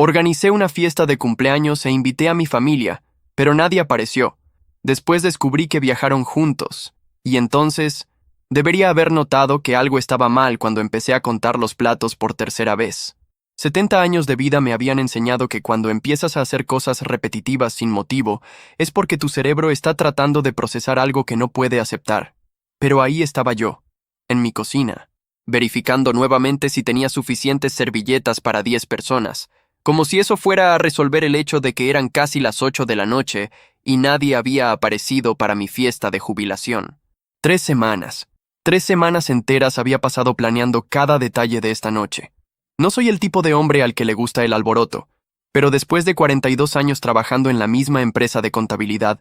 Organicé una fiesta de cumpleaños e invité a mi familia, pero nadie apareció. Después descubrí que viajaron juntos, y entonces debería haber notado que algo estaba mal cuando empecé a contar los platos por tercera vez. 70 años de vida me habían enseñado que cuando empiezas a hacer cosas repetitivas sin motivo, es porque tu cerebro está tratando de procesar algo que no puede aceptar. Pero ahí estaba yo, en mi cocina, verificando nuevamente si tenía suficientes servilletas para 10 personas, como si eso fuera a resolver el hecho de que eran casi las 8 de la noche y nadie había aparecido para mi fiesta de jubilación. 3 semanas. 3 semanas enteras había pasado planeando cada detalle de esta noche. No soy el tipo de hombre al que le gusta el alboroto, pero después de 42 años trabajando en la misma empresa de contabilidad,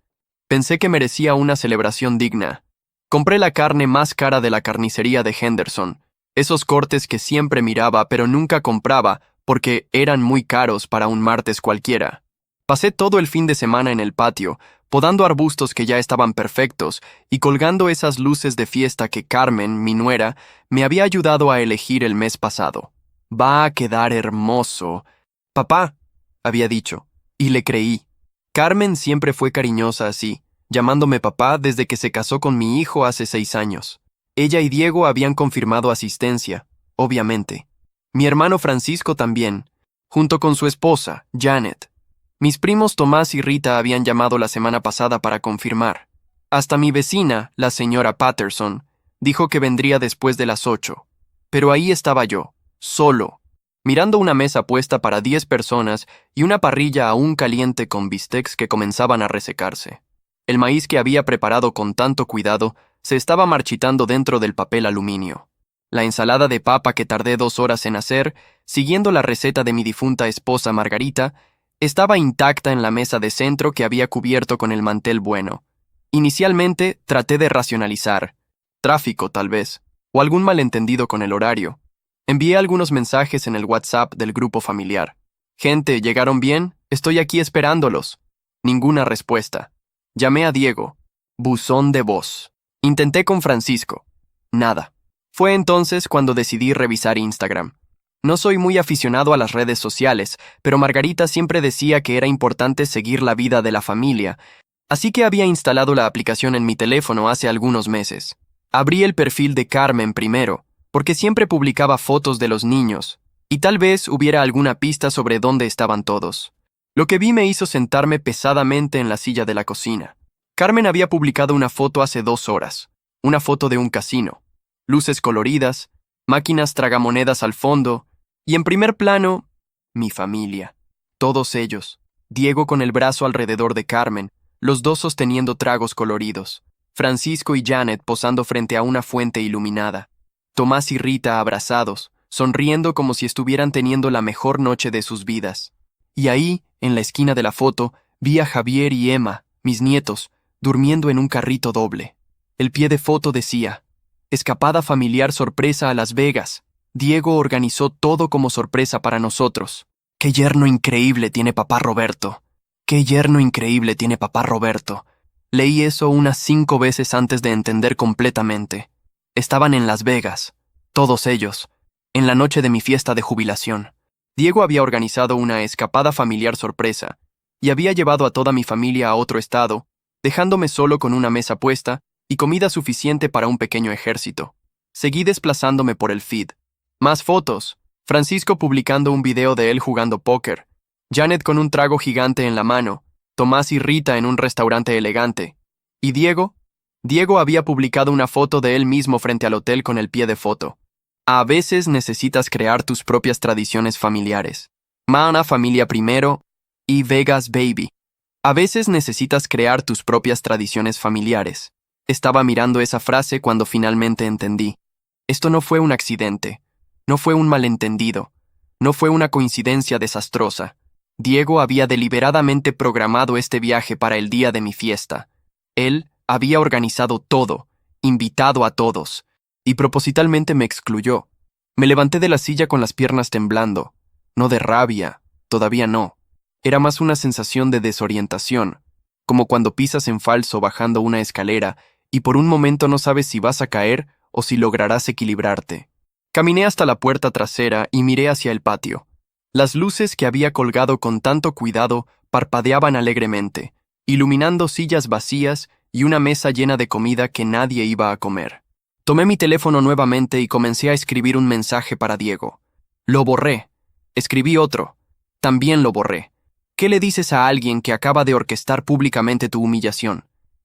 pensé que merecía una celebración digna. Compré la carne más cara de la carnicería de Henderson, esos cortes que siempre miraba pero nunca compraba porque eran muy caros para un martes cualquiera. Pasé todo el fin de semana en el patio, podando arbustos que ya estaban perfectos y colgando esas luces de fiesta que Carmen, mi nuera, me había ayudado a elegir el mes pasado. Va a quedar hermoso. Papá, había dicho, y le creí. Carmen siempre fue cariñosa así, llamándome papá desde que se casó con mi hijo hace 6 años. Ella y Diego habían confirmado asistencia, obviamente. Mi hermano Francisco también, junto con su esposa, Janet. Mis primos Tomás y Rita habían llamado la semana pasada para confirmar. Hasta mi vecina, la señora Patterson, dijo que vendría después de las 8. Pero ahí estaba yo, solo, mirando una mesa puesta para 10 personas y una parrilla aún caliente con bistecs que comenzaban a resecarse. El maíz que había preparado con tanto cuidado se estaba marchitando dentro del papel aluminio. La ensalada de papa que tardé 2 horas en hacer, siguiendo la receta de mi difunta esposa Margarita, estaba intacta en la mesa de centro que había cubierto con el mantel bueno. Inicialmente traté de racionalizar. Tráfico, tal vez, o algún malentendido con el horario. Envié algunos mensajes en el WhatsApp del grupo familiar. Gente, ¿llegaron bien? Estoy aquí esperándolos. Ninguna respuesta. Llamé a Diego. Buzón de voz. Intenté con Francisco. Nada. Fue entonces cuando decidí revisar Instagram. No soy muy aficionado a las redes sociales, pero Margarita siempre decía que era importante seguir la vida de la familia, así que había instalado la aplicación en mi teléfono hace algunos meses. Abrí el perfil de Carmen primero, porque siempre publicaba fotos de los niños, y tal vez hubiera alguna pista sobre dónde estaban todos. Lo que vi me hizo sentarme pesadamente en la silla de la cocina. Carmen había publicado una foto hace 2 horas, una foto de un casino. Luces coloridas, máquinas tragamonedas al fondo, y en primer plano, mi familia. Todos ellos. Diego con el brazo alrededor de Carmen, los dos sosteniendo tragos coloridos. Francisco y Janet posando frente a una fuente iluminada. Tomás y Rita abrazados, sonriendo como si estuvieran teniendo la mejor noche de sus vidas. Y ahí, en la esquina de la foto, vi a Javier y Emma, mis nietos, durmiendo en un carrito doble. El pie de foto decía: escapada familiar sorpresa a Las Vegas. Diego organizó todo como sorpresa para nosotros. ¡Qué yerno increíble tiene papá Roberto! ¡Qué yerno increíble tiene papá Roberto! Leí eso unas 5 veces antes de entender completamente. Estaban en Las Vegas, todos ellos, en la noche de mi fiesta de jubilación. Diego había organizado una escapada familiar sorpresa y había llevado a toda mi familia a otro estado, dejándome solo con una mesa puesta y comida suficiente para un pequeño ejército. Seguí desplazándome por el feed. Más fotos. Francisco publicando un video de él jugando póker. Janet con un trago gigante en la mano. Tomás y Rita en un restaurante elegante. ¿Y Diego? Diego había publicado una foto de él mismo frente al hotel con el pie de foto. A veces necesitas crear tus propias tradiciones familiares. Mana familia primero y Vegas baby. A veces necesitas crear tus propias tradiciones familiares. Estaba mirando esa frase cuando finalmente entendí. Esto no fue un accidente. No fue un malentendido. No fue una coincidencia desastrosa. Diego había deliberadamente programado este viaje para el día de mi fiesta. Él había organizado todo, invitado a todos, y propositalmente me excluyó. Me levanté de la silla con las piernas temblando. No de rabia, todavía no. Era más una sensación de desorientación, como cuando pisas en falso bajando una escalera y por un momento no sabes si vas a caer o si lograrás equilibrarte. Caminé hasta la puerta trasera y miré hacia el patio. Las luces que había colgado con tanto cuidado parpadeaban alegremente, iluminando sillas vacías y una mesa llena de comida que nadie iba a comer. Tomé mi teléfono nuevamente y comencé a escribir un mensaje para Diego. Lo borré. Escribí otro. También lo borré. ¿Qué le dices a alguien que acaba de orquestar públicamente tu humillación?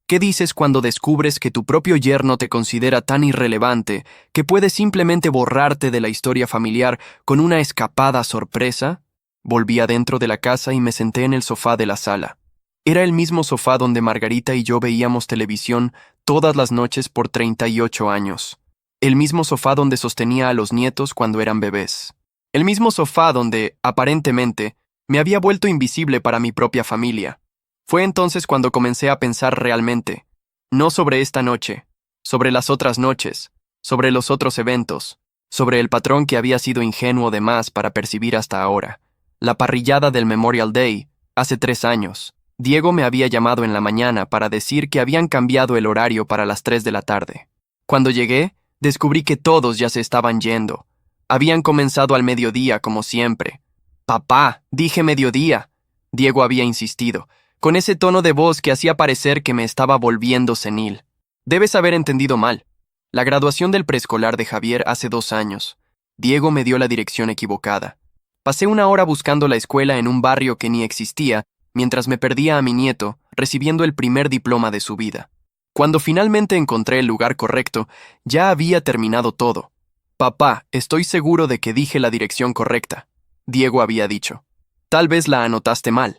¿Qué dices cuando descubres que tu propio yerno te considera tan irrelevante que puede simplemente borrarte de la historia familiar con una escapada sorpresa? Volví adentro de la casa y me senté en el sofá de la sala. Era el mismo sofá donde Margarita y yo veíamos televisión todas las noches por 38 años. El mismo sofá donde sostenía a los nietos cuando eran bebés. El mismo sofá donde, aparentemente, me había vuelto invisible para mi propia familia. Fue entonces cuando comencé a pensar realmente, no sobre esta noche, sobre las otras noches, sobre los otros eventos, sobre el patrón que había sido ingenuo de más para percibir hasta ahora. La parrillada del Memorial Day, hace 3 años. Diego me había llamado en la mañana para decir que habían cambiado el horario para las 3 de la tarde. Cuando llegué, descubrí que todos ya se estaban yendo. Habían comenzado al mediodía, como siempre. «Papá, dije mediodía», Diego había insistido, con ese tono de voz que hacía parecer que me estaba volviendo senil. Debes haber entendido mal. La graduación del preescolar de Javier hace 2 años. Diego me dio la dirección equivocada. Pasé 1 hora buscando la escuela en un barrio que ni existía, mientras me perdía a mi nieto, recibiendo el primer diploma de su vida. Cuando finalmente encontré el lugar correcto, ya había terminado todo. «Papá, estoy seguro de que dije la dirección correcta», Diego había dicho. «Tal vez la anotaste mal.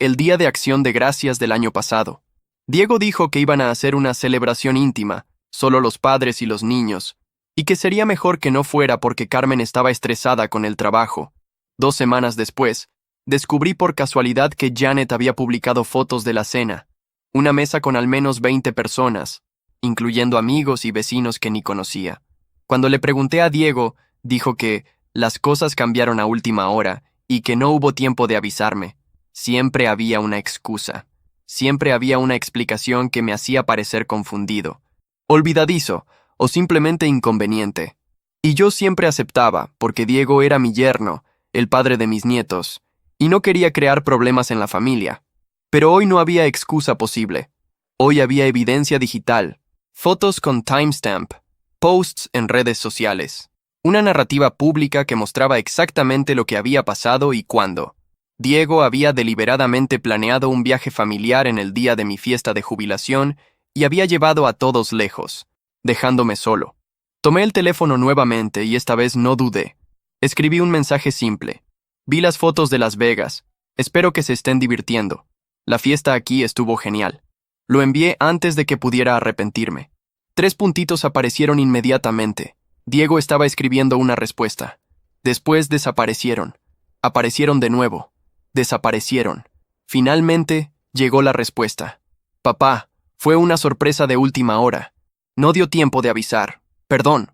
El Día de Acción de Gracias del año pasado. Diego dijo que iban a hacer una celebración íntima, solo los padres y los niños, y que sería mejor que no fuera porque Carmen estaba estresada con el trabajo. 2 semanas después, descubrí por casualidad que Janet había publicado fotos de la cena, una mesa con al menos 20 personas, incluyendo amigos y vecinos que ni conocía. Cuando le pregunté a Diego, dijo que las cosas cambiaron a última hora y que no hubo tiempo de avisarme. Siempre había una excusa. Siempre había una explicación que me hacía parecer confundido, olvidadizo o simplemente inconveniente. Y yo siempre aceptaba, porque Diego era mi yerno, el padre de mis nietos, y no quería crear problemas en la familia. Pero hoy no había excusa posible. Hoy había evidencia digital, fotos con timestamp, posts en redes sociales, una narrativa pública que mostraba exactamente lo que había pasado y cuándo. Diego había deliberadamente planeado un viaje familiar en el día de mi fiesta de jubilación y había llevado a todos lejos, dejándome solo. Tomé el teléfono nuevamente y esta vez no dudé. Escribí un mensaje simple. Vi las fotos de Las Vegas. Espero que se estén divirtiendo. La fiesta aquí estuvo genial. Lo envié antes de que pudiera arrepentirme. 3 puntitos aparecieron inmediatamente. Diego estaba escribiendo una respuesta. Después desaparecieron. Aparecieron de nuevo. Desaparecieron. Finalmente, llegó la respuesta. «Papá, fue una sorpresa de última hora. No dio tiempo de avisar. Perdón.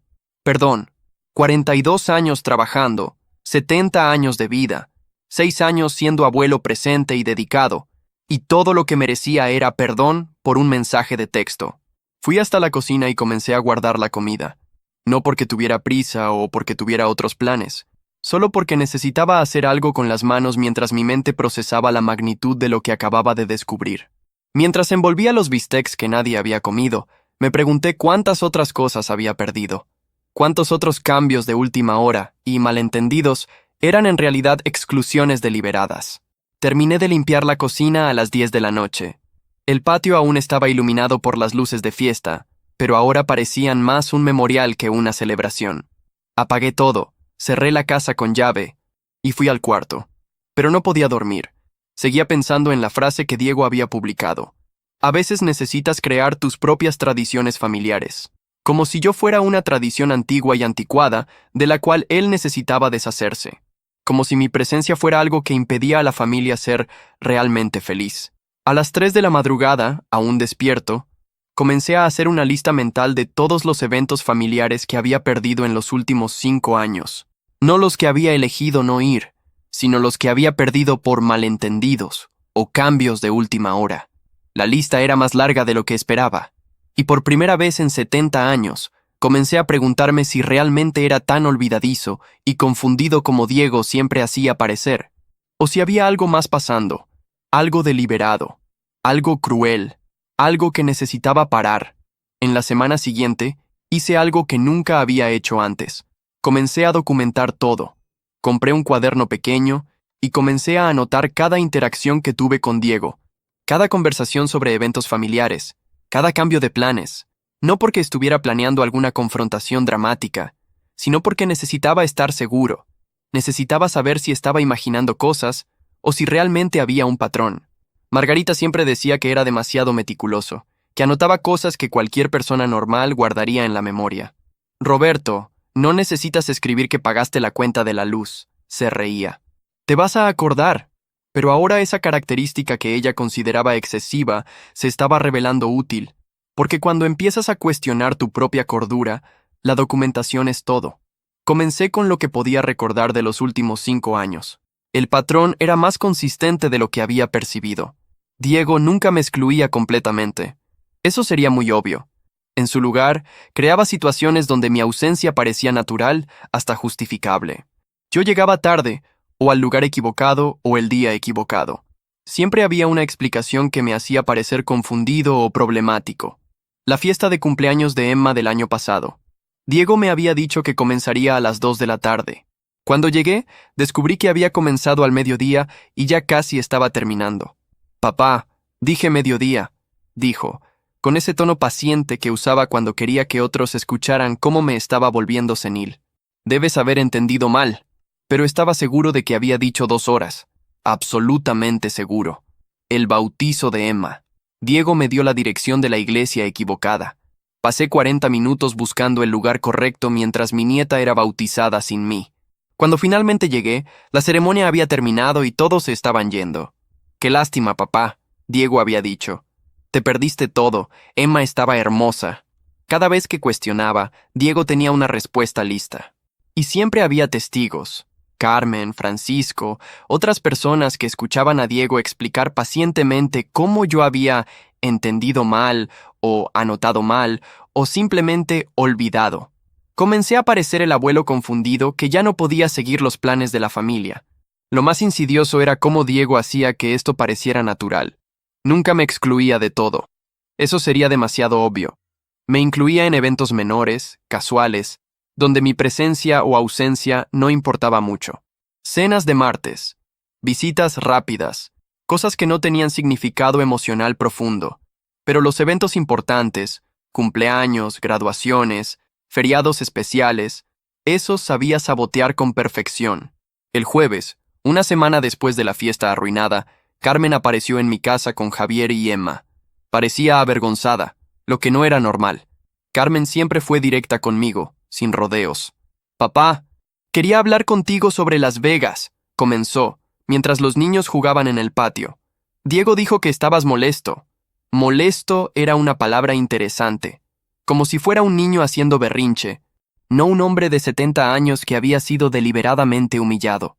42 años trabajando, 70 años de vida, 6 años siendo abuelo presente y dedicado, y todo lo que merecía era perdón por un mensaje de texto». Fui hasta la cocina y comencé a guardar la comida. No porque tuviera prisa o porque tuviera otros planes, solo porque necesitaba hacer algo con las manos mientras mi mente procesaba la magnitud de lo que acababa de descubrir. Mientras envolvía los bistecs que nadie había comido, me pregunté cuántas otras cosas había perdido. Cuántos otros cambios de última hora y malentendidos eran en realidad exclusiones deliberadas. Terminé de limpiar la cocina a las 10 de la noche. El patio aún estaba iluminado por las luces de fiesta, pero ahora parecían más un memorial que una celebración. Apagué todo. Cerré la casa con llave y fui al cuarto. Pero no podía dormir. Seguía pensando en la frase que Diego había publicado. A veces necesitas crear tus propias tradiciones familiares. Como si yo fuera una tradición antigua y anticuada de la cual él necesitaba deshacerse. Como si mi presencia fuera algo que impedía a la familia ser realmente feliz. A las 3 de la madrugada, aún despierto, comencé a hacer una lista mental de todos los eventos familiares que había perdido en los últimos 5 años. No los que había elegido no ir, sino los que había perdido por malentendidos o cambios de última hora. La lista era más larga de lo que esperaba, y por primera vez en 70 años, Comencé a preguntarme si realmente era tan olvidadizo y confundido como Diego siempre hacía parecer, o si había algo más pasando, algo deliberado, algo cruel, algo que necesitaba parar. En la semana siguiente, hice algo que nunca había hecho antes. Comencé a documentar todo. Compré un cuaderno pequeño y comencé a anotar cada interacción que tuve con Diego, cada conversación sobre eventos familiares, cada cambio de planes. No porque estuviera planeando alguna confrontación dramática, sino porque necesitaba estar seguro. Necesitaba saber si estaba imaginando cosas o si realmente había un patrón. Margarita siempre decía que era demasiado meticuloso, que anotaba cosas que cualquier persona normal guardaría en la memoria. Roberto, no necesitas escribir que pagaste la cuenta de la luz, se reía. Te vas a acordar. Pero ahora esa característica que ella consideraba excesiva se estaba revelando útil. Porque cuando empiezas a cuestionar tu propia cordura, la documentación es todo. Comencé con lo que podía recordar de los últimos 5 años. El patrón era más consistente de lo que había percibido. Diego nunca me excluía completamente. Eso sería muy obvio. En su lugar, creaba situaciones donde mi ausencia parecía natural hasta justificable. Yo llegaba tarde, o al lugar equivocado, o el día equivocado. Siempre había una explicación que me hacía parecer confundido o problemático. La fiesta de cumpleaños de Emma del año pasado. Diego me había dicho que comenzaría a las 2 de la tarde. Cuando llegué, descubrí que había comenzado al mediodía y ya casi estaba terminando. Papá, dije mediodía, dijo, con ese tono paciente que usaba cuando quería que otros escucharan cómo me estaba volviendo senil. Debes haber entendido mal, pero estaba seguro de que había dicho 2 horas. Absolutamente seguro. El bautizo de Emma. Diego me dio la dirección de la iglesia equivocada. Pasé 40 minutos buscando el lugar correcto mientras mi nieta era bautizada sin mí. Cuando finalmente llegué, la ceremonia había terminado y todos se estaban yendo. Qué lástima, papá, Diego había dicho. Te perdiste todo, Emma estaba hermosa. Cada vez que cuestionaba, Diego tenía una respuesta lista. Y siempre había testigos. Carmen, Francisco, otras personas que escuchaban a Diego explicar pacientemente cómo yo había entendido mal, o anotado mal, o simplemente olvidado. Comencé a parecer el abuelo confundido que ya no podía seguir los planes de la familia. Lo más insidioso era cómo Diego hacía que esto pareciera natural. Nunca me excluía de todo. Eso sería demasiado obvio. Me incluía en eventos menores, casuales, donde mi presencia o ausencia no importaba mucho. Cenas de martes, visitas rápidas, cosas que no tenían significado emocional profundo. Pero los eventos importantes, cumpleaños, graduaciones, feriados especiales, esos sabía sabotear con perfección. El jueves, una semana después de la fiesta arruinada, Carmen apareció en mi casa con Javier y Emma. Parecía avergonzada, lo que no era normal. Carmen siempre fue directa conmigo, sin rodeos. Papá, quería hablar contigo sobre Las Vegas, comenzó, mientras los niños jugaban en el patio. Diego dijo que estabas molesto. Molesto era una palabra interesante, como si fuera un niño haciendo berrinche, no un hombre de 70 años que había sido deliberadamente humillado.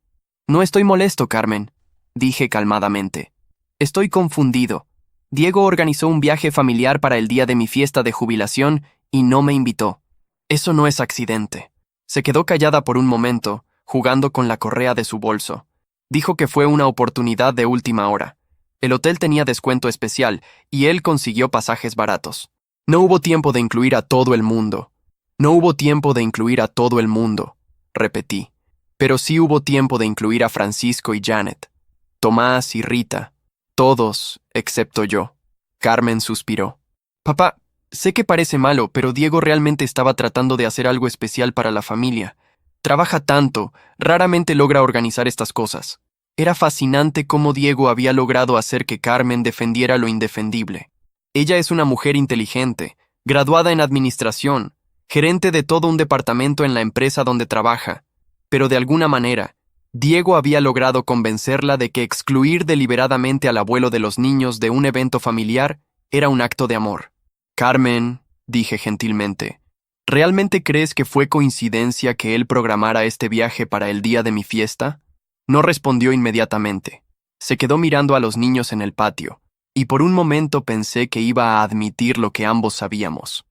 No estoy molesto, Carmen, dije calmadamente. Estoy confundido. Diego organizó un viaje familiar para el día de mi fiesta de jubilación y no me invitó. Eso no es accidente. Se quedó callada por un momento, jugando con la correa de su bolso. Dijo que fue una oportunidad de última hora. El hotel tenía descuento especial y él consiguió pasajes baratos. No hubo tiempo de incluir a todo el mundo. No hubo tiempo de incluir a todo el mundo, repetí. Pero sí hubo tiempo de incluir a Francisco y Janet, Tomás y Rita, todos excepto yo. Carmen suspiró. Papá, sé que parece malo, pero Diego realmente estaba tratando de hacer algo especial para la familia. Trabaja tanto, raramente logra organizar estas cosas. Era fascinante cómo Diego había logrado hacer que Carmen defendiera lo indefendible. Ella es una mujer inteligente, graduada en administración, gerente de todo un departamento en la empresa donde trabaja, pero de alguna manera, Diego había logrado convencerla de que excluir deliberadamente al abuelo de los niños de un evento familiar era un acto de amor. Carmen, dije gentilmente, ¿realmente crees que fue coincidencia que él programara este viaje para el día de mi fiesta? No respondió inmediatamente. Se quedó mirando a los niños en el patio, y por un momento pensé que iba a admitir lo que ambos sabíamos.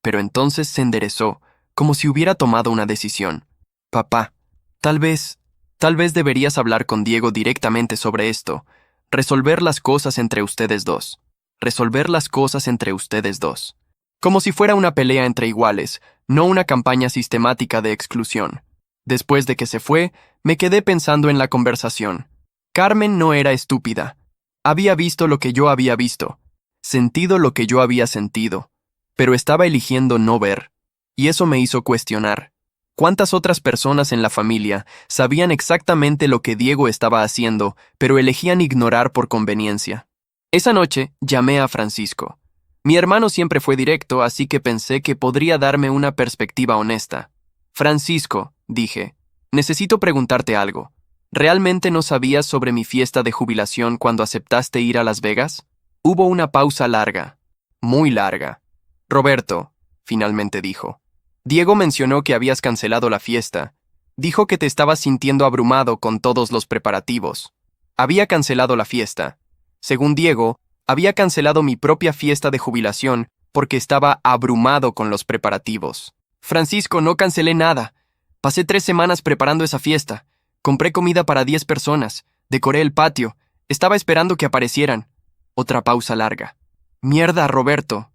pero entonces se enderezó, como si hubiera tomado una decisión. Papá, tal vez deberías hablar con Diego directamente sobre esto. Resolver las cosas entre ustedes dos. Resolver las cosas entre ustedes dos. Como si fuera una pelea entre iguales, no una campaña sistemática de exclusión. Después de que se fue, me quedé pensando en la conversación. Carmen no era estúpida. Había visto lo que yo había visto, sentido lo que yo había sentido, pero estaba eligiendo no ver, y eso me hizo cuestionar. ¿Cuántas otras personas en la familia sabían exactamente lo que Diego estaba haciendo, pero elegían ignorar por conveniencia? Esa noche llamé a Francisco. Mi hermano siempre fue directo, así que pensé que podría darme una perspectiva honesta. Francisco, dije, necesito preguntarte algo. ¿Realmente no sabías sobre mi fiesta de jubilación cuando aceptaste ir a Las Vegas? Hubo una pausa larga, muy larga. Roberto, finalmente dijo. Diego mencionó que habías cancelado la fiesta. Dijo que te estabas sintiendo abrumado con todos los preparativos. Había cancelado la fiesta. Según Diego, había cancelado mi propia fiesta de jubilación porque estaba abrumado con los preparativos. Francisco, no cancelé nada. Pasé 3 semanas preparando esa fiesta. Compré comida para 10 personas. Decoré el patio. Estaba esperando que aparecieran. Otra pausa larga. Mierda, Roberto.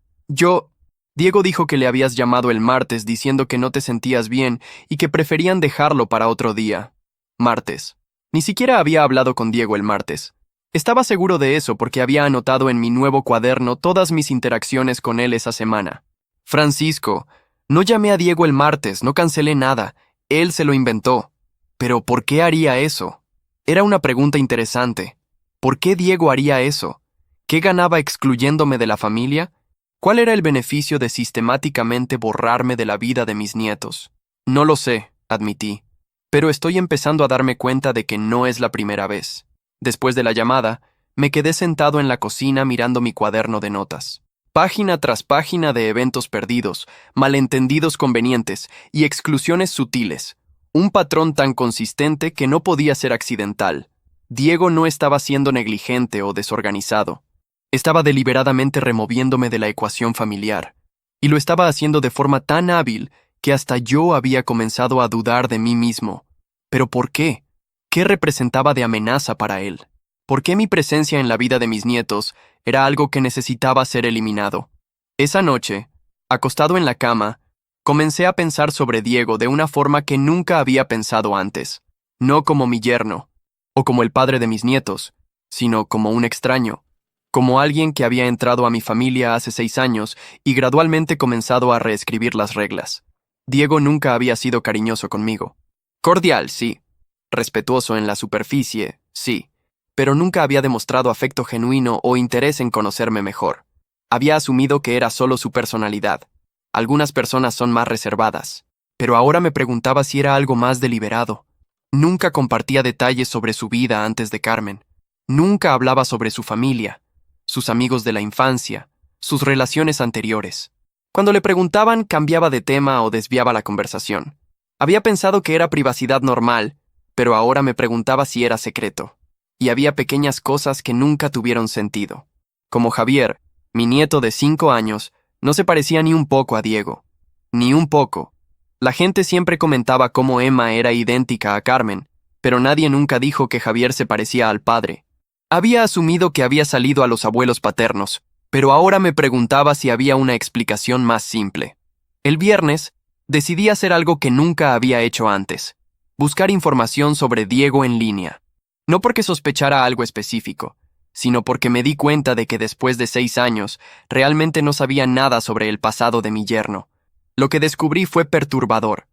Diego dijo que le habías llamado el martes diciendo que no te sentías bien y que preferían dejarlo para otro día. Martes. Ni siquiera había hablado con Diego el martes. Estaba seguro de eso porque había anotado en mi nuevo cuaderno todas mis interacciones con él esa semana. Francisco, no llamé a Diego el martes, no cancelé nada. Él se lo inventó. Pero ¿por qué haría eso? Era una pregunta interesante. ¿Por qué Diego haría eso? ¿Qué ganaba excluyéndome de la familia? ¿Cuál era el beneficio de sistemáticamente borrarme de la vida de mis nietos? No lo sé, admití, pero estoy empezando a darme cuenta de que no es la primera vez. Después de la llamada, me quedé sentado en la cocina mirando mi cuaderno de notas. Página tras página de eventos perdidos, malentendidos convenientes y exclusiones sutiles. Un patrón tan consistente que no podía ser accidental. Diego no estaba siendo negligente o desorganizado. Estaba deliberadamente removiéndome de la ecuación familiar, y lo estaba haciendo de forma tan hábil que hasta yo había comenzado a dudar de mí mismo. ¿Pero por qué? ¿Qué representaba de amenaza para él? ¿Por qué mi presencia en la vida de mis nietos era algo que necesitaba ser eliminado? Esa noche, acostado en la cama, comencé a pensar sobre Diego de una forma que nunca había pensado antes, no como mi yerno, o como el padre de mis nietos, sino como un extraño. Como alguien que había entrado a mi familia hace 6 años y gradualmente comenzado a reescribir las reglas. Diego nunca había sido cariñoso conmigo. Cordial, sí. Respetuoso en la superficie, sí. Pero nunca había demostrado afecto genuino o interés en conocerme mejor. Había asumido que era solo su personalidad. Algunas personas son más reservadas. Pero ahora me preguntaba si era algo más deliberado. Nunca compartía detalles sobre su vida antes de Carmen. Nunca hablaba sobre su familia, sus amigos de la infancia, sus relaciones anteriores. Cuando le preguntaban, cambiaba de tema o desviaba la conversación. Había pensado que era privacidad normal, pero ahora me preguntaba si era secreto. Y había pequeñas cosas que nunca tuvieron sentido. Como Javier, mi nieto de 5 años, no se parecía ni un poco a Diego. Ni un poco. La gente siempre comentaba cómo Emma era idéntica a Carmen, pero nadie nunca dijo que Javier se parecía al padre. Había asumido que había salido a los abuelos paternos, pero ahora me preguntaba si había una explicación más simple. El viernes, decidí hacer algo que nunca había hecho antes: buscar información sobre Diego en línea. No porque sospechara algo específico, sino porque me di cuenta de que después de 6 años, realmente no sabía nada sobre el pasado de mi yerno. Lo que descubrí fue perturbador.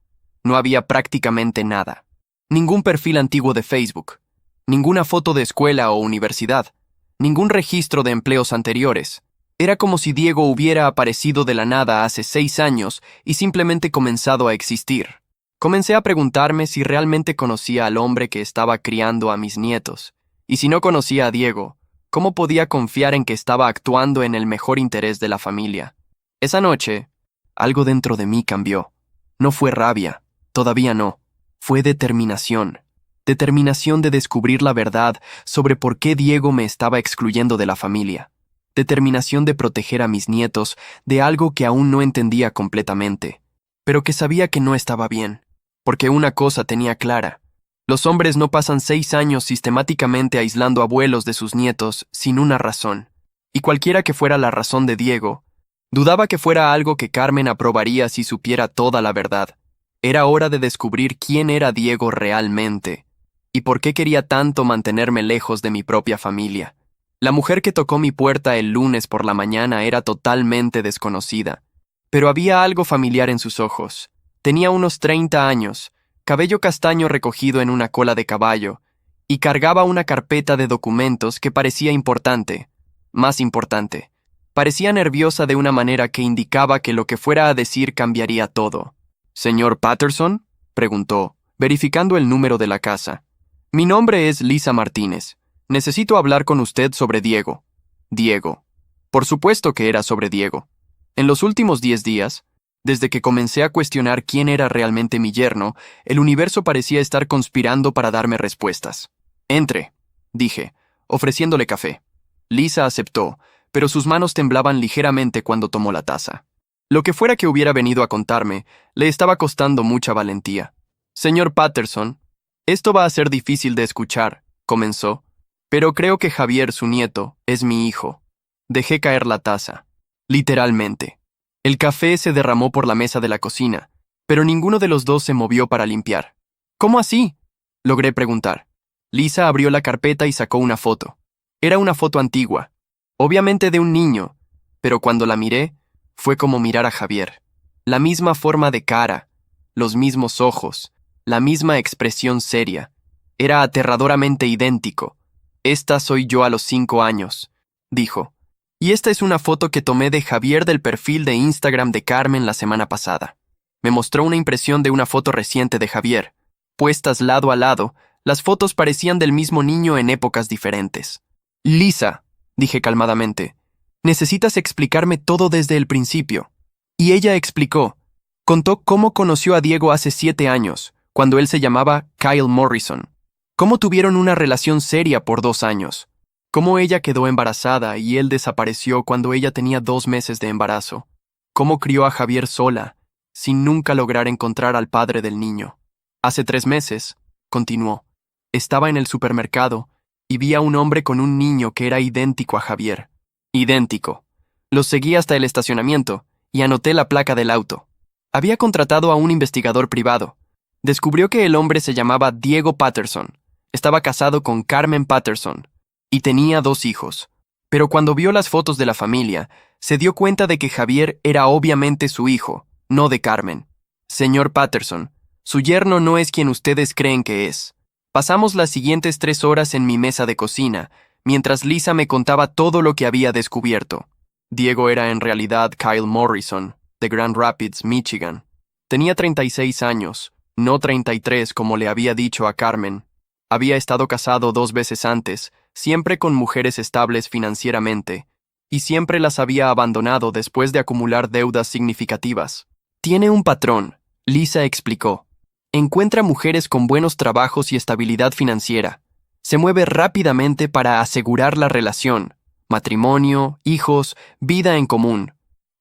No había prácticamente nada. Ningún perfil antiguo de Facebook. Ninguna foto de escuela o universidad. Ningún registro de empleos anteriores. Era como si Diego hubiera aparecido de la nada hace 6 años y simplemente comenzado a existir. Comencé a preguntarme si realmente conocía al hombre que estaba criando a mis nietos. Y si no conocía a Diego, ¿cómo podía confiar en que estaba actuando en el mejor interés de la familia? Esa noche, algo dentro de mí cambió. No fue rabia, todavía no. Fue determinación. Determinación de descubrir la verdad sobre por qué Diego me estaba excluyendo de la familia. determinación de proteger a mis nietos de algo que aún no entendía completamente, pero que sabía que no estaba bien, porque una cosa tenía clara: los hombres no pasan 6 años sistemáticamente aislando abuelos de sus nietos sin una razón, y cualquiera que fuera la razón de Diego, dudaba que fuera algo que Carmen aprobaría si supiera toda la verdad. Era hora de descubrir quién era Diego realmente, y por qué quería tanto mantenerme lejos de mi propia familia. La mujer que tocó mi puerta el lunes por la mañana era totalmente desconocida, pero había algo familiar en sus ojos. Tenía unos 30 años, cabello castaño recogido en una cola de caballo, y cargaba una carpeta de documentos que parecía importante, más importante. Parecía nerviosa de una manera que indicaba que lo que fuera a decir cambiaría todo. «¿Señor Patterson?», preguntó, verificando el número de la casa. «Mi nombre es Lisa Martínez. Necesito hablar con usted sobre Diego». Diego. Por supuesto que era sobre Diego. En los últimos 10 días, desde que comencé a cuestionar quién era realmente mi yerno, el universo parecía estar conspirando para darme respuestas. «Entre», dije, ofreciéndole café. Lisa aceptó, pero sus manos temblaban ligeramente cuando tomó la taza. Lo que fuera que hubiera venido a contarme, le estaba costando mucha valentía. «Señor Patterson, esto va a ser difícil de escuchar», comenzó, «pero creo que Javier, su nieto, es mi hijo». Dejé caer la taza. Literalmente. El café se derramó por la mesa de la cocina, pero ninguno de los dos se movió para limpiar. «¿Cómo así?», logré preguntar. Lisa abrió la carpeta y sacó una foto. Era una foto antigua, obviamente de un niño, pero cuando la miré, fue como mirar a Javier. La misma forma de cara, los mismos ojos, la misma expresión seria. Era aterradoramente idéntico. «Esta soy yo a los 5 años», dijo. «Y esta es una foto que tomé de Javier del perfil de Instagram de Carmen la semana pasada». Me mostró una impresión de una foto reciente de Javier. Puestas lado a lado, las fotos parecían del mismo niño en épocas diferentes. «Lisa», dije calmadamente, «necesitas explicarme todo desde el principio». Y ella explicó. Contó cómo conoció a Diego hace 7 años, cuando él se llamaba Kyle Morrison. Cómo tuvieron una relación seria por 2 años. Cómo ella quedó embarazada y él desapareció cuando ella tenía 2 meses de embarazo. Cómo crió a Javier sola, sin nunca lograr encontrar al padre del niño. Hace 3 meses, continuó, estaba en el supermercado y vi a un hombre con un niño que era idéntico a Javier. Idéntico. Los seguí hasta el estacionamiento y anoté la placa del auto. Había contratado a un investigador privado. Descubrió que el hombre se llamaba Diego Patterson. Estaba casado con Carmen Patterson y tenía 2 hijos. Pero cuando vio las fotos de la familia, se dio cuenta de que Javier era obviamente su hijo, no de Carmen. «Señor Patterson, su yerno no es quien ustedes creen que es». Pasamos las siguientes 3 horas en mi mesa de cocina, mientras Lisa me contaba todo lo que había descubierto. Diego era en realidad Kyle Morrison, de Grand Rapids, Michigan. Tenía 36 años, no 33 como le había dicho a Carmen. Había estado casado 2 veces antes, siempre con mujeres estables financieramente, y siempre las había abandonado después de acumular deudas significativas. «Tiene un patrón», Lisa explicó. «Encuentra mujeres con buenos trabajos y estabilidad financiera. Se mueve rápidamente para asegurar la relación, matrimonio, hijos, vida en común.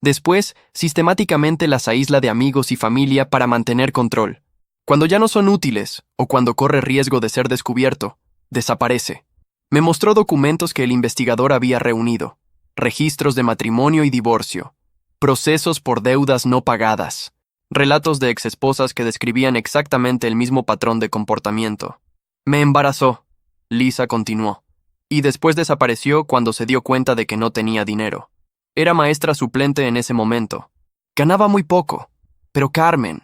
Después, sistemáticamente las aísla de amigos y familia para mantener control. Cuando ya no son útiles, o cuando corre riesgo de ser descubierto, desaparece». Me mostró documentos que el investigador había reunido, registros de matrimonio y divorcio, procesos por deudas no pagadas, relatos de exesposas que describían exactamente el mismo patrón de comportamiento. «Me embarazó», Lisa continuó, «y después desapareció cuando se dio cuenta de que no tenía dinero. Era maestra suplente en ese momento. Ganaba muy poco, pero Carmen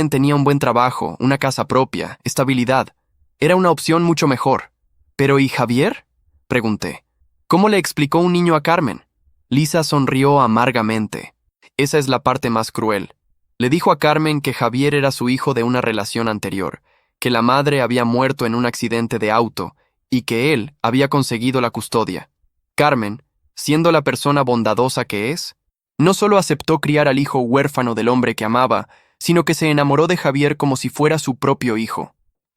tenía un buen trabajo, una casa propia, estabilidad. Era una opción mucho mejor». «¿Pero y Javier?», pregunté. «¿Cómo le explicó un niño a Carmen?». Lisa sonrió amargamente. «Esa es la parte más cruel. Le dijo a Carmen que Javier era su hijo de una relación anterior, que la madre había muerto en un accidente de auto y que él había conseguido la custodia. Carmen, siendo la persona bondadosa que es, no solo aceptó criar al hijo huérfano del hombre que amaba, sino que se enamoró de Javier como si fuera su propio hijo.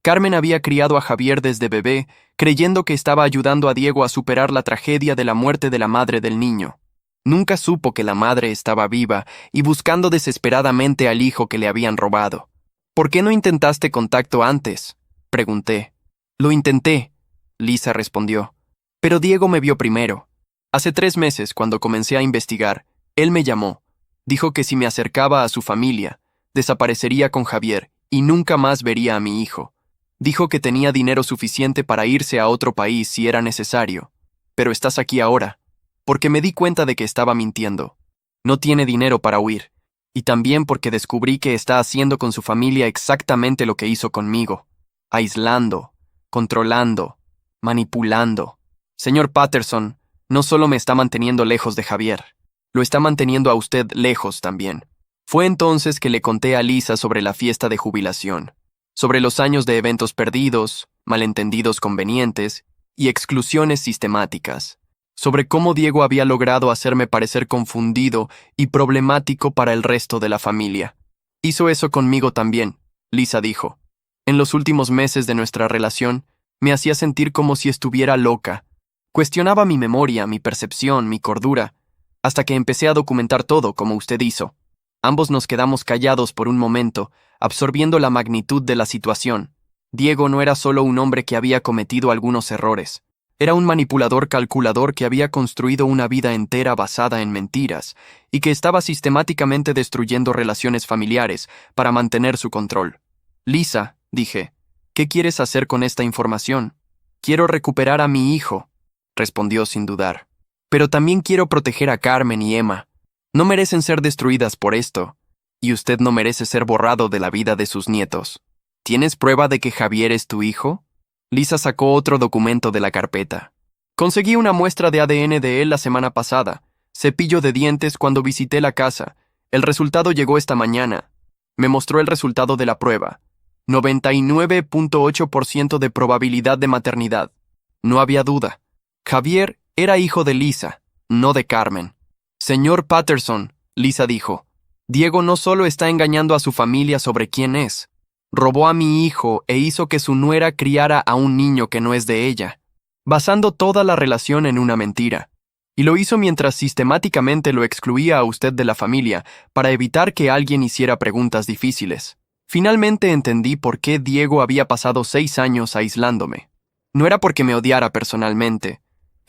Carmen había criado a Javier desde bebé, creyendo que estaba ayudando a Diego a superar la tragedia de la muerte de la madre del niño. Nunca supo que la madre estaba viva y buscando desesperadamente al hijo que le habían robado. ¿Por qué no intentaste contacto antes?, pregunté. Lo intenté, Lisa respondió. Pero Diego me vio primero. Hace 3 meses, cuando comencé a investigar, él me llamó. Dijo que si me acercaba a su familia, desaparecería con Javier y nunca más vería a mi hijo. Dijo que tenía dinero suficiente para irse a otro país si era necesario. Pero estás aquí ahora, porque me di cuenta de que estaba mintiendo. No tiene dinero para huir. Y también porque descubrí que está haciendo con su familia exactamente lo que hizo conmigo. Aislando, controlando, manipulando. Señor Patterson, no solo me está manteniendo lejos de Javier, lo está manteniendo a usted lejos también. Fue entonces que le conté a Lisa sobre la fiesta de jubilación, sobre los años de eventos perdidos, malentendidos convenientes y exclusiones sistemáticas, sobre cómo Diego había logrado hacerme parecer confundido y problemático para el resto de la familia. Hizo eso conmigo también, Lisa dijo. En los últimos meses de nuestra relación, me hacía sentir como si estuviera loca. Cuestionaba mi memoria, mi percepción, mi cordura, hasta que empecé a documentar todo, como usted hizo. Ambos nos quedamos callados por un momento, absorbiendo la magnitud de la situación. Diego no era solo un hombre que había cometido algunos errores. Era un manipulador calculador que había construido una vida entera basada en mentiras y que estaba sistemáticamente destruyendo relaciones familiares para mantener su control. Lisa, dije, ¿qué quieres hacer con esta información? Quiero recuperar a mi hijo, respondió sin dudar. Pero también quiero proteger a Carmen y Emma. No merecen ser destruidas por esto, y usted no merece ser borrado de la vida de sus nietos. ¿Tienes prueba de que Javier es tu hijo? Lisa sacó otro documento de la carpeta. Conseguí una muestra de ADN de él la semana pasada, cepillo de dientes cuando visité la casa. El resultado llegó esta mañana. Me mostró el resultado de la prueba. 99.8% de probabilidad de maternidad. No había duda. Javier era hijo de Lisa, no de Carmen. Señor Patterson, Lisa dijo, Diego no solo está engañando a su familia sobre quién es, robó a mi hijo e hizo que su nuera criara a un niño que no es de ella, basando toda la relación en una mentira. Y lo hizo mientras sistemáticamente lo excluía a usted de la familia para evitar que alguien hiciera preguntas difíciles. Finalmente entendí por qué Diego había pasado 6 años aislándome. No era porque me odiara personalmente,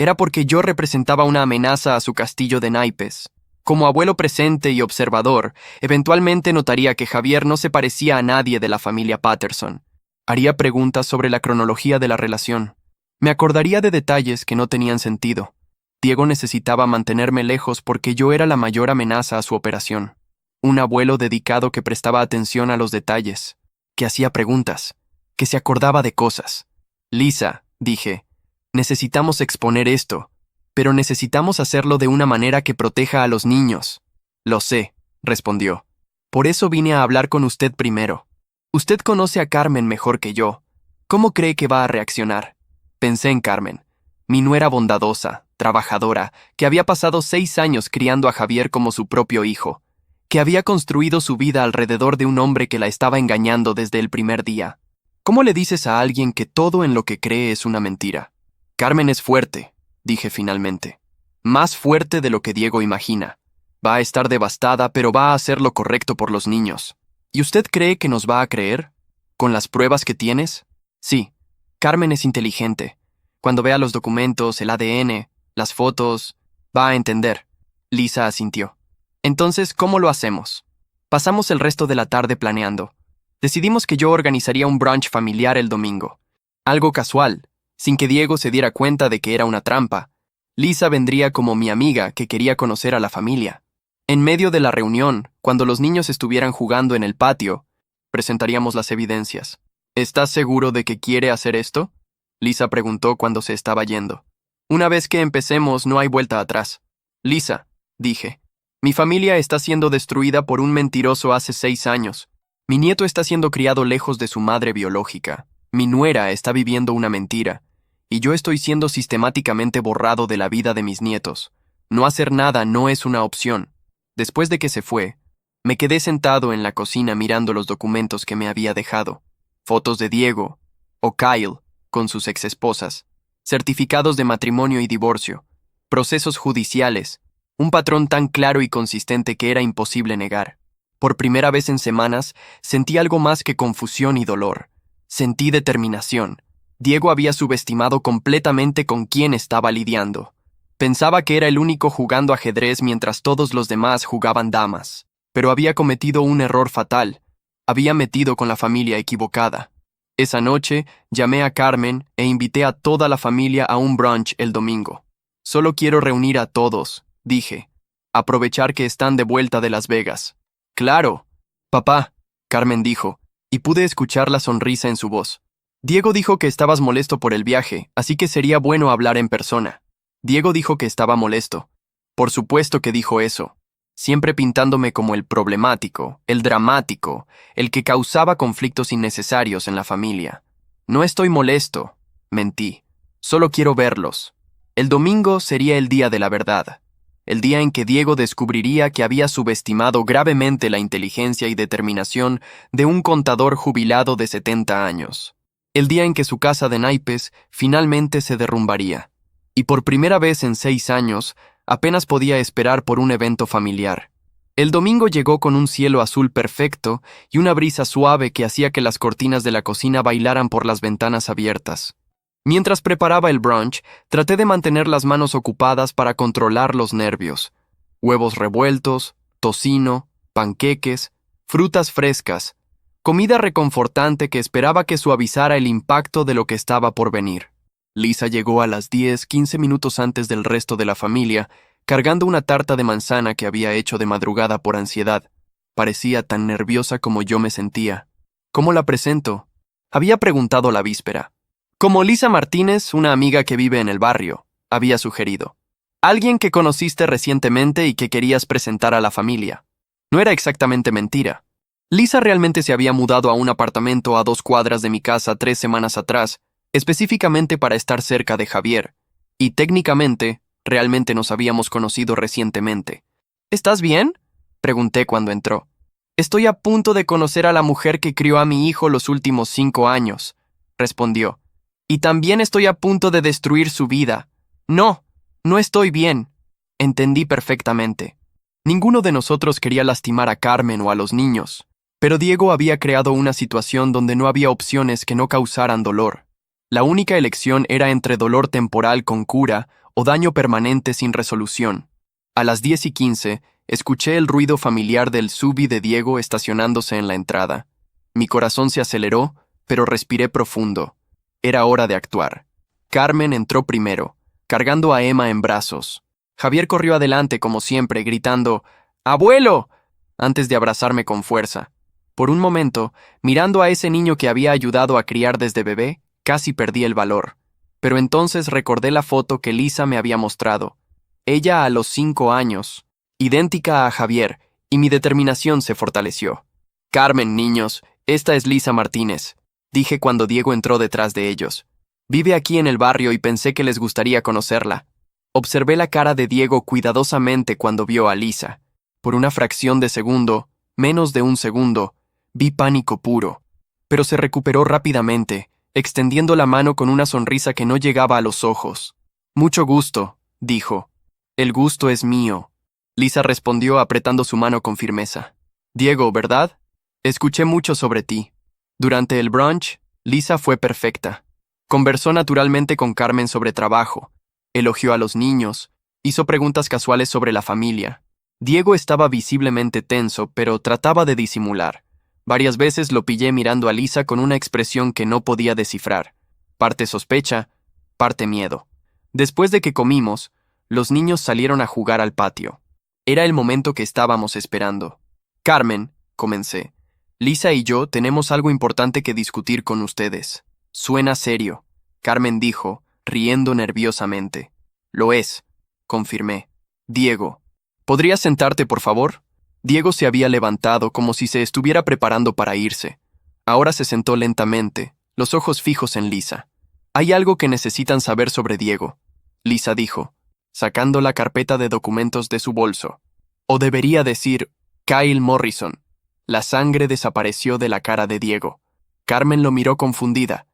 era porque yo representaba una amenaza a su castillo de naipes. Como abuelo presente y observador, eventualmente notaría que Javier no se parecía a nadie de la familia Patterson. Haría preguntas sobre la cronología de la relación. Me acordaría de detalles que no tenían sentido. Diego necesitaba mantenerme lejos porque yo era la mayor amenaza a su operación. Un abuelo dedicado que prestaba atención a los detalles, que hacía preguntas, que se acordaba de cosas. Lisa, dije, necesitamos exponer esto, pero necesitamos hacerlo de una manera que proteja a los niños. Lo sé, respondió. Por eso vine a hablar con usted primero. Usted conoce a Carmen mejor que yo. ¿Cómo cree que va a reaccionar? Pensé en Carmen, mi nuera bondadosa, trabajadora, que había pasado 6 años criando a Javier como su propio hijo, que había construido su vida alrededor de un hombre que la estaba engañando desde el primer día. ¿Cómo le dices a alguien que todo en lo que cree es una mentira? Carmen es fuerte, dije finalmente. Más fuerte de lo que Diego imagina. Va a estar devastada, pero va a hacer lo correcto por los niños. ¿Y usted cree que nos va a creer? ¿Con las pruebas que tienes? Sí, Carmen es inteligente. Cuando vea los documentos, el ADN, las fotos, va a entender. Lisa asintió. Entonces, ¿cómo lo hacemos? Pasamos el resto de la tarde planeando. Decidimos que yo organizaría un brunch familiar el domingo. Algo casual, sin que Diego se diera cuenta de que era una trampa. Lisa vendría como mi amiga que quería conocer a la familia. En medio de la reunión, cuando los niños estuvieran jugando en el patio, presentaríamos las evidencias. ¿Estás seguro de que quiere hacer esto? Lisa preguntó cuando se estaba yendo. Una vez que empecemos, no hay vuelta atrás. Lisa, dije, mi familia está siendo destruida por un mentiroso hace 6 años. Mi nieto está siendo criado lejos de su madre biológica. Mi nuera está viviendo una mentira. Y yo estoy siendo sistemáticamente borrado de la vida de mis nietos. No hacer nada no es una opción. Después de que se fue, me quedé sentado en la cocina mirando los documentos que me había dejado. Fotos de Diego, o Kyle, con sus exesposas, certificados de matrimonio y divorcio, procesos judiciales, un patrón tan claro y consistente que era imposible negar. Por primera vez en semanas, sentí algo más que confusión y dolor. Sentí determinación. Diego había subestimado completamente con quién estaba lidiando. Pensaba que era el único jugando ajedrez mientras todos los demás jugaban damas. Pero había cometido un error fatal. Había metido con la familia equivocada. Esa noche, llamé a Carmen e invité a toda la familia a un brunch el domingo. Solo quiero reunir a todos, dije. Aprovechar que están de vuelta de Las Vegas. Claro, papá, Carmen dijo, y pude escuchar la sonrisa en su voz. Diego dijo que estabas molesto por el viaje, así que sería bueno hablar en persona. Diego dijo que estaba molesto. Por supuesto que dijo eso, siempre pintándome como el problemático, el dramático, el que causaba conflictos innecesarios en la familia. No estoy molesto, mentí. Solo quiero verlos. El domingo sería el día de la verdad. El día en que Diego descubriría que había subestimado gravemente la inteligencia y determinación de un contador jubilado de 70 años. El día en que su casa de naipes finalmente se derrumbaría. Y por primera vez en 6 años, apenas podía esperar por un evento familiar. El domingo llegó con un cielo azul perfecto y una brisa suave que hacía que las cortinas de la cocina bailaran por las ventanas abiertas. Mientras preparaba el brunch, traté de mantener las manos ocupadas para controlar los nervios. Huevos revueltos, tocino, panqueques, frutas frescas, comida reconfortante que esperaba que suavizara el impacto de lo que estaba por venir. Lisa llegó a las 10-15 minutos antes del resto de la familia, cargando una tarta de manzana que había hecho de madrugada por ansiedad. Parecía tan nerviosa como yo me sentía. ¿Cómo la presento? Había preguntado la víspera. Como Lisa Martínez, una amiga que vive en el barrio, había sugerido. Alguien que conociste recientemente y que querías presentar a la familia. No era exactamente mentira. Lisa realmente se había mudado a un apartamento a 2 cuadras de mi casa 3 semanas atrás, específicamente para estar cerca de Javier, y técnicamente, realmente nos habíamos conocido recientemente. ¿Estás bien?, pregunté cuando entró. Estoy a punto de conocer a la mujer que crió a mi hijo los últimos 5 años, respondió. Y también estoy a punto de destruir su vida. No, no estoy bien. Entendí perfectamente. Ninguno de nosotros quería lastimar a Carmen o a los niños, pero Diego había creado una situación donde no había opciones que no causaran dolor. La única elección era entre dolor temporal con cura o daño permanente sin resolución. A las 10:15, escuché el ruido familiar del SUV de Diego estacionándose en la entrada. Mi corazón se aceleró, pero respiré profundo. Era hora de actuar. Carmen entró primero, cargando a Emma en brazos. Javier corrió adelante como siempre, gritando ¡Abuelo!, antes de abrazarme con fuerza. Por un momento, mirando a ese niño que había ayudado a criar desde bebé, casi perdí el valor. Pero entonces recordé la foto que Lisa me había mostrado. Ella a los 5 años, idéntica a Javier, y mi determinación se fortaleció. Carmen, niños, esta es Lisa Martínez, dije cuando Diego entró detrás de ellos. Vive aquí en el barrio y pensé que les gustaría conocerla. Observé la cara de Diego cuidadosamente cuando vio a Lisa. Por una fracción de segundo, menos de un segundo, vi pánico puro. Pero se recuperó rápidamente, extendiendo la mano con una sonrisa que no llegaba a los ojos. Mucho gusto, dijo. El gusto es mío. Lisa respondió apretando su mano con firmeza. Diego, ¿verdad? Escuché mucho sobre ti. Durante el brunch, Lisa fue perfecta. Conversó naturalmente con Carmen sobre trabajo, elogió a los niños, hizo preguntas casuales sobre la familia. Diego estaba visiblemente tenso, pero trataba de disimular. Varias veces lo pillé mirando a Lisa con una expresión que no podía descifrar. Parte sospecha, parte miedo. Después de que comimos, los niños salieron a jugar al patio. Era el momento que estábamos esperando. Carmen, comencé. Lisa y yo tenemos algo importante que discutir con ustedes. Suena serio, Carmen dijo, riendo nerviosamente. Lo es, confirmé. Diego, ¿podrías sentarte, por favor? Diego se había levantado como si se estuviera preparando para irse. Ahora se sentó lentamente, los ojos fijos en Lisa. Hay algo que necesitan saber sobre Diego, Lisa dijo, sacando la carpeta de documentos de su bolso. O debería decir, Kyle Morrison. La sangre desapareció de la cara de Diego. Carmen lo miró confundida.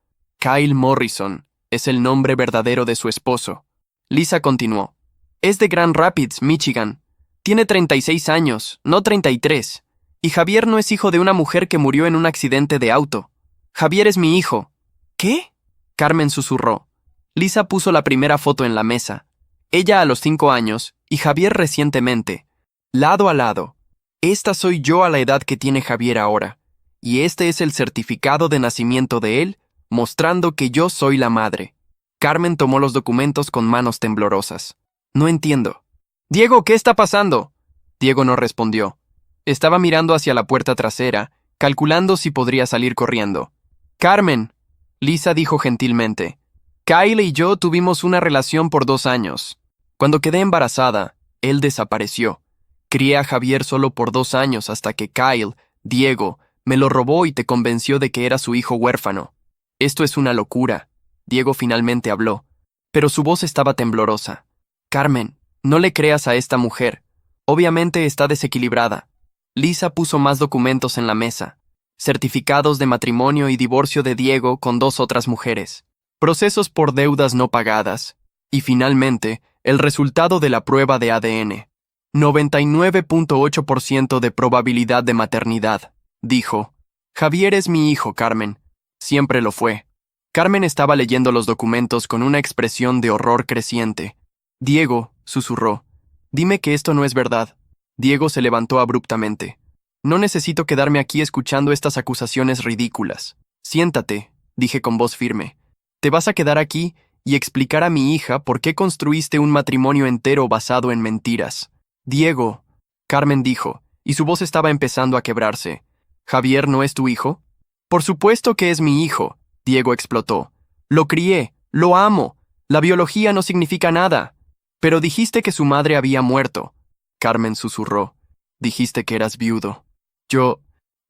Kyle Morrison es el nombre verdadero de su esposo. Lisa continuó. Es de Grand Rapids, Michigan. Tiene 36 años, no 33. Y Javier no es hijo de una mujer que murió en un accidente de auto. Javier es mi hijo. ¿Qué? Carmen susurró. Lisa puso la primera foto en la mesa. Ella a los 5 años y Javier recientemente. Lado a lado. Esta soy yo a la edad que tiene Javier ahora. Y este es el certificado de nacimiento de él, mostrando que yo soy la madre. Carmen tomó los documentos con manos temblorosas. No entiendo. Diego, ¿qué está pasando? Diego no respondió. Estaba mirando hacia la puerta trasera, calculando si podría salir corriendo. Carmen, Lisa dijo gentilmente. Kyle y yo tuvimos una relación por 2 años. Cuando quedé embarazada, él desapareció. Crié a Javier solo por 2 años hasta que Kyle, Diego, me lo robó y te convenció de que era su hijo huérfano. Esto es una locura. Diego finalmente habló, pero su voz estaba temblorosa. Carmen, no le creas a esta mujer. Obviamente está desequilibrada. Lisa puso más documentos en la mesa. Certificados de matrimonio y divorcio de Diego con 2 otras mujeres. Procesos por deudas no pagadas. Y finalmente, el resultado de la prueba de ADN. 99.8% de probabilidad de maternidad, dijo. Javier es mi hijo, Carmen. Siempre lo fue. Carmen estaba leyendo los documentos con una expresión de horror creciente. Diego, susurró. Dime que esto no es verdad. Diego se levantó abruptamente. No necesito quedarme aquí escuchando estas acusaciones ridículas. Siéntate, dije con voz firme. Te vas a quedar aquí y explicar a mi hija por qué construiste un matrimonio entero basado en mentiras. Diego, Carmen dijo, y su voz estaba empezando a quebrarse. ¿Javier no es tu hijo? Por supuesto que es mi hijo, Diego explotó. Lo crié, lo amo. La biología no significa nada. Pero dijiste que su madre había muerto. Carmen susurró. Dijiste que eras viudo. Yo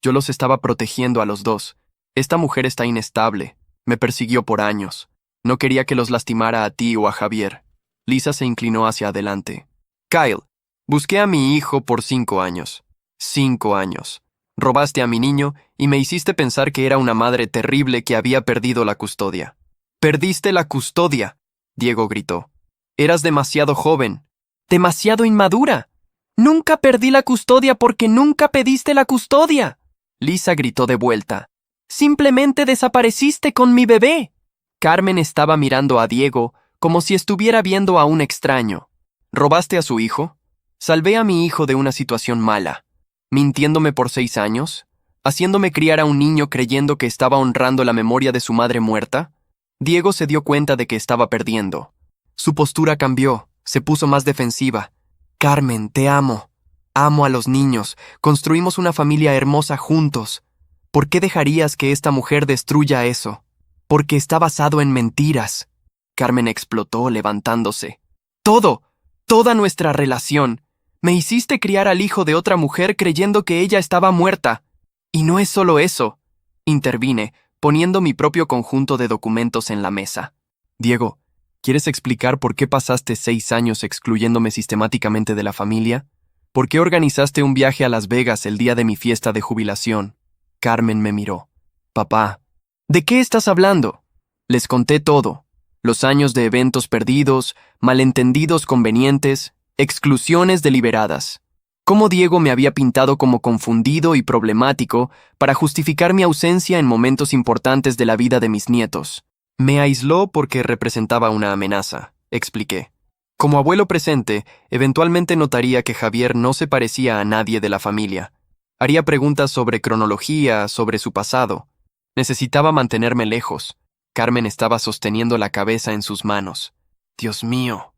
los estaba protegiendo a los dos. Esta mujer está inestable. Me persiguió por años. No quería que los lastimara a ti o a Javier. Lisa se inclinó hacia adelante. Kyle, busqué a mi hijo por 5 años. 5 años. Robaste a mi niño y me hiciste pensar que era una madre terrible que había perdido la custodia. ¡Perdiste la custodia!, Diego gritó. Eras demasiado joven. ¡Demasiado inmadura! ¡Nunca perdí la custodia porque nunca pediste la custodia!, Lisa gritó de vuelta. ¡Simplemente desapareciste con mi bebé! Carmen estaba mirando a Diego como si estuviera viendo a un extraño. ¿Robaste a su hijo? Salvé a mi hijo de una situación mala. ¿Mintiéndome por 6 años? ¿Haciéndome criar a un niño creyendo que estaba honrando la memoria de su madre muerta? Diego se dio cuenta de que estaba perdiendo. Su postura cambió, se puso más defensiva. Carmen, te amo. Amo a los niños. Construimos una familia hermosa juntos. ¿Por qué dejarías que esta mujer destruya eso? Porque está basado en mentiras. Carmen explotó, levantándose. Toda nuestra relación. Me hiciste criar al hijo de otra mujer creyendo que ella estaba muerta. Y no es solo eso. Intervine, poniendo mi propio conjunto de documentos en la mesa. Diego, ¿quieres explicar por qué pasaste 6 años excluyéndome sistemáticamente de la familia? ¿Por qué organizaste un viaje a Las Vegas el día de mi fiesta de jubilación? Carmen me miró. Papá, ¿de qué estás hablando? Les conté todo. Los años de eventos perdidos, malentendidos convenientes, exclusiones deliberadas. Cómo Diego me había pintado como confundido y problemático para justificar mi ausencia en momentos importantes de la vida de mis nietos. Me aisló porque representaba una amenaza, expliqué. Como abuelo presente, eventualmente notaría que Javier no se parecía a nadie de la familia. Haría preguntas sobre cronología, sobre su pasado. Necesitaba mantenerme lejos. Carmen estaba sosteniendo la cabeza en sus manos. Dios mío,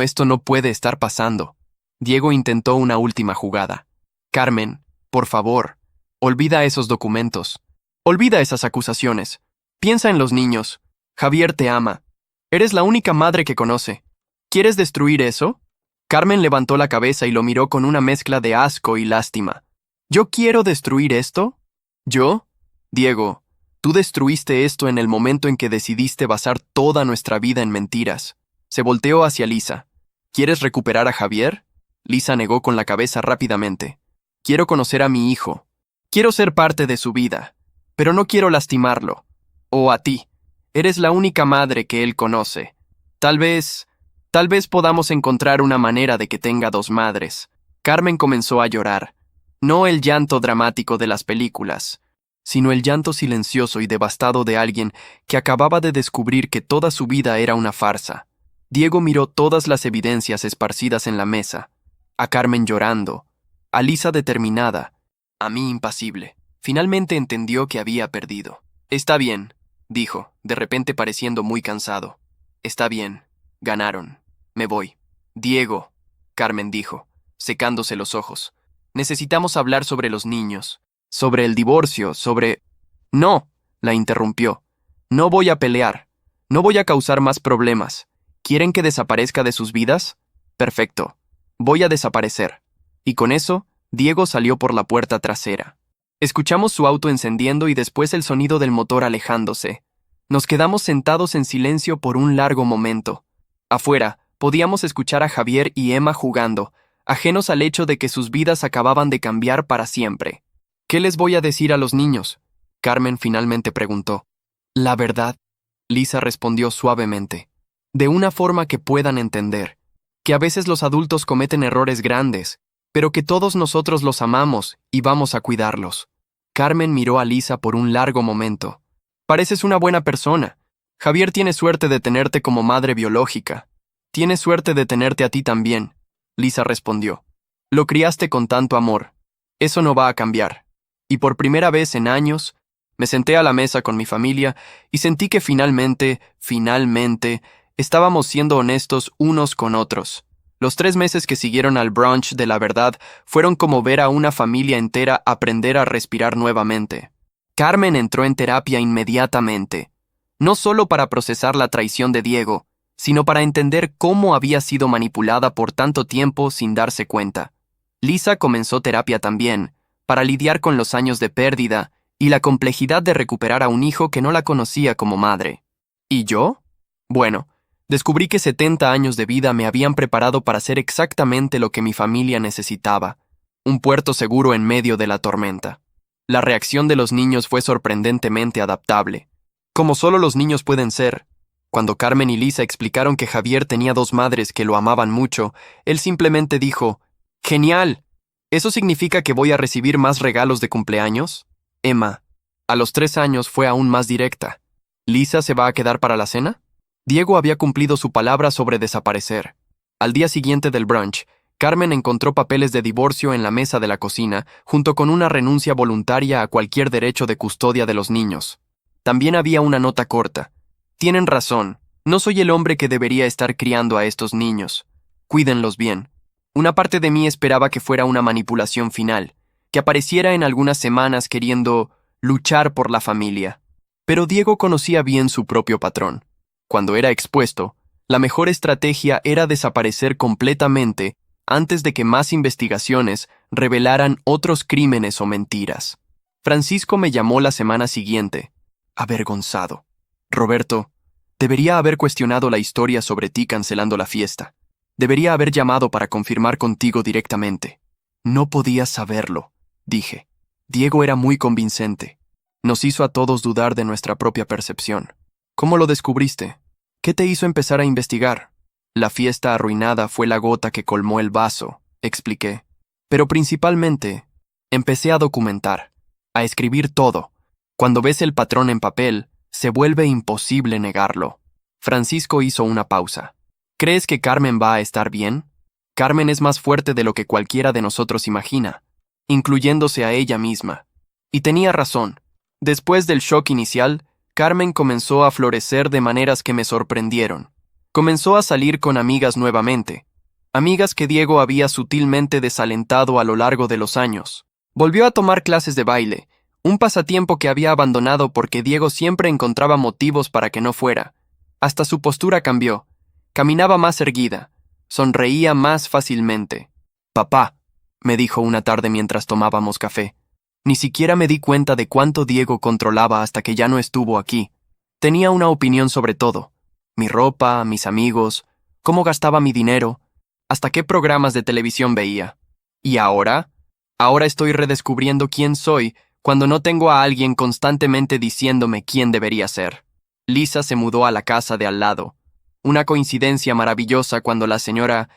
esto no puede estar pasando. Diego intentó una última jugada. Carmen, por favor, olvida esos documentos. Olvida esas acusaciones. Piensa en los niños. Javier te ama. Eres la única madre que conoce. ¿Quieres destruir eso? Carmen levantó la cabeza y lo miró con una mezcla de asco y lástima. ¿Yo quiero destruir esto? ¿Yo? Diego, tú destruiste esto en el momento en que decidiste basar toda nuestra vida en mentiras. Se volteó hacia Lisa. ¿Quieres recuperar a Javier? Lisa negó con la cabeza rápidamente. Quiero conocer a mi hijo. Quiero ser parte de su vida. Pero no quiero lastimarlo. O a ti. Eres la única madre que él conoce. Tal vez podamos encontrar una manera de que tenga dos madres. Carmen comenzó a llorar. No el llanto dramático de las películas, sino el llanto silencioso y devastado de alguien que acababa de descubrir que toda su vida era una farsa. Diego miró todas las evidencias esparcidas en la mesa. A Carmen llorando, a Lisa determinada, a mí impasible. Finalmente entendió que había perdido. Está bien, dijo, de repente pareciendo muy cansado. Está bien, ganaron. Me voy. Diego, Carmen dijo, secándose los ojos. Necesitamos hablar sobre los niños, sobre el divorcio, sobre... No, la interrumpió. No voy a pelear. No voy a causar más problemas. ¿Quieren que desaparezca de sus vidas? Perfecto. Voy a desaparecer. Y con eso, Diego salió por la puerta trasera. Escuchamos su auto encendiendo y después el sonido del motor alejándose. Nos quedamos sentados en silencio por un largo momento. Afuera, podíamos escuchar a Javier y Emma jugando, ajenos al hecho de que sus vidas acababan de cambiar para siempre. ¿Qué les voy a decir a los niños? Carmen finalmente preguntó. La verdad, Lisa respondió suavemente, de una forma que puedan entender, que a veces los adultos cometen errores grandes, pero que todos nosotros los amamos y vamos a cuidarlos. Carmen miró a Lisa por un largo momento. Pareces una buena persona. Javier tiene suerte de tenerte como madre biológica. Tiene suerte de tenerte a ti también, Lisa respondió. Lo criaste con tanto amor. Eso no va a cambiar. Y por primera vez en años, me senté a la mesa con mi familia y sentí que finalmente, estábamos siendo honestos unos con otros. Los 3 meses que siguieron al brunch de la verdad fueron como ver a una familia entera aprender a respirar nuevamente. Carmen entró en terapia inmediatamente, no solo para procesar la traición de Diego, sino para entender cómo había sido manipulada por tanto tiempo sin darse cuenta. Lisa comenzó terapia también, para lidiar con los años de pérdida y la complejidad de recuperar a un hijo que no la conocía como madre. ¿Y yo? Bueno, descubrí que 70 años de vida me habían preparado para hacer exactamente lo que mi familia necesitaba, un puerto seguro en medio de la tormenta. La reacción de los niños fue sorprendentemente adaptable, como solo los niños pueden ser. Cuando Carmen y Lisa explicaron que Javier tenía 2 madres que lo amaban mucho, él simplemente dijo, «¡Genial! ¿Eso significa que voy a recibir más regalos de cumpleaños?» Emma, a los 3 años, fue aún más directa. «¿Lisa se va a quedar para la cena?» Diego había cumplido su palabra sobre desaparecer. Al día siguiente del brunch, Carmen encontró papeles de divorcio en la mesa de la cocina, junto con una renuncia voluntaria a cualquier derecho de custodia de los niños. También había una nota corta. Tienen razón, no soy el hombre que debería estar criando a estos niños. Cuídenlos bien. Una parte de mí esperaba que fuera una manipulación final, que apareciera en algunas semanas queriendo luchar por la familia. Pero Diego conocía bien su propio patrón. Cuando era expuesto, la mejor estrategia era desaparecer completamente antes de que más investigaciones revelaran otros crímenes o mentiras. Francisco me llamó la semana siguiente, avergonzado. Roberto, debería haber cuestionado la historia sobre ti cancelando la fiesta. Debería haber llamado para confirmar contigo directamente. No podías saberlo, dije. Diego era muy convincente. Nos hizo a todos dudar de nuestra propia percepción. ¿Cómo lo descubriste? ¿Qué te hizo empezar a investigar? La fiesta arruinada fue la gota que colmó el vaso, expliqué. Pero principalmente, empecé a documentar, a escribir todo. Cuando ves el patrón en papel, se vuelve imposible negarlo. Francisco hizo una pausa. ¿Crees que Carmen va a estar bien? Carmen es más fuerte de lo que cualquiera de nosotros imagina, incluyéndose a ella misma. Y tenía razón. Después del shock inicial, Carmen comenzó a florecer de maneras que me sorprendieron. Comenzó a salir con amigas nuevamente, amigas que Diego había sutilmente desalentado a lo largo de los años. Volvió a tomar clases de baile, un pasatiempo que había abandonado porque Diego siempre encontraba motivos para que no fuera. Hasta su postura cambió. Caminaba más erguida, sonreía más fácilmente. «Papá», me dijo una tarde mientras tomábamos café. Ni siquiera me di cuenta de cuánto Diego controlaba hasta que ya no estuvo aquí. Tenía una opinión sobre todo. Mi ropa, mis amigos, cómo gastaba mi dinero, hasta qué programas de televisión veía. ¿Y ahora? Ahora estoy redescubriendo quién soy cuando no tengo a alguien constantemente diciéndome quién debería ser. Lisa se mudó a la casa de al lado. Una coincidencia maravillosa cuando la señora